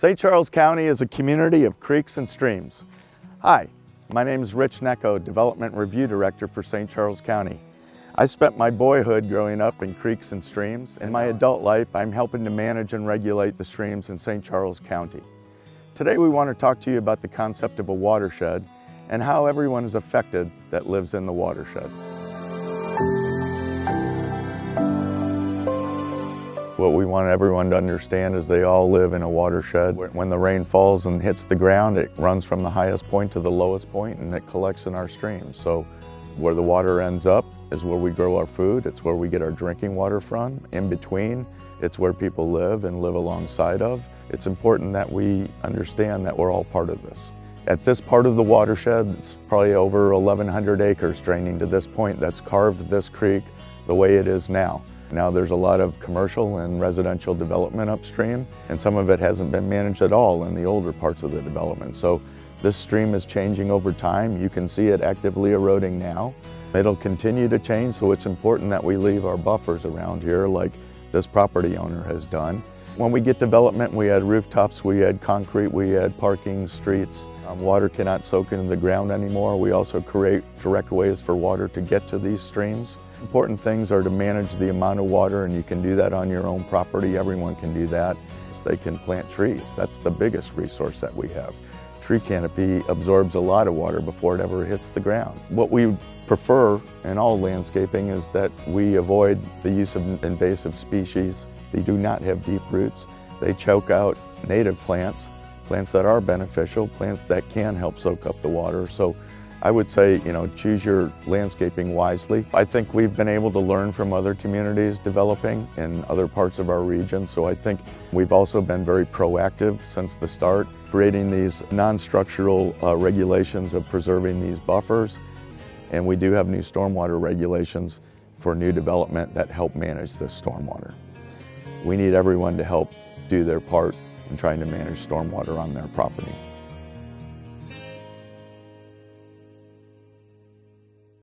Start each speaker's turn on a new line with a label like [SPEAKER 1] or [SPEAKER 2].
[SPEAKER 1] St. Charles County is a community of creeks and streams. Hi, my name is Rich Necco, Development Review Director for St. Charles County. I spent my boyhood growing up in creeks and streams. In my adult life, I'm helping to manage and regulate the streams in St. Charles County. Today we want to talk to you about the concept of a watershed and how everyone is affected that lives in the watershed. What we want everyone to understand is they all live in a watershed. When the rain falls and hits the ground, it runs from the highest point to the lowest point and it collects in our streams. So where the water ends up is where we grow our food, it's where we get our drinking water from. In between, it's where people live and live alongside of. It's important that we understand that we're all part of this. At this part of the watershed, it's probably over 1,100 acres draining to this point that's carved this creek the way it is now. Now there's a lot of commercial and residential development upstream, and some of it hasn't been managed at all in the older parts of the development. So this stream is changing over time. You can see it actively eroding now. It'll continue to change, so it's important that we leave our buffers around here like this property owner has done. When we get development, we add rooftops, we add concrete, we add parking, streets. Water cannot soak into the ground anymore. We also create direct ways for water to get to these streams. Important things are to manage the amount of water, and you can do that on your own property. Everyone can do that. They can plant trees. That's the biggest resource that we have. Tree canopy absorbs a lot of water before it ever hits the ground. What we prefer in all landscaping is that we avoid the use of invasive species. They do not have deep roots. They choke out native plants, plants that are beneficial, plants that can help soak up the water. So I would say, choose your landscaping wisely. I think we've been able to learn from other communities developing in other parts of our region. So I think we've also been very proactive since the start, creating these non-structural regulations of preserving these buffers. And we do have new stormwater regulations for new development that help manage this stormwater. We need everyone to help do their part in trying to manage stormwater on their property.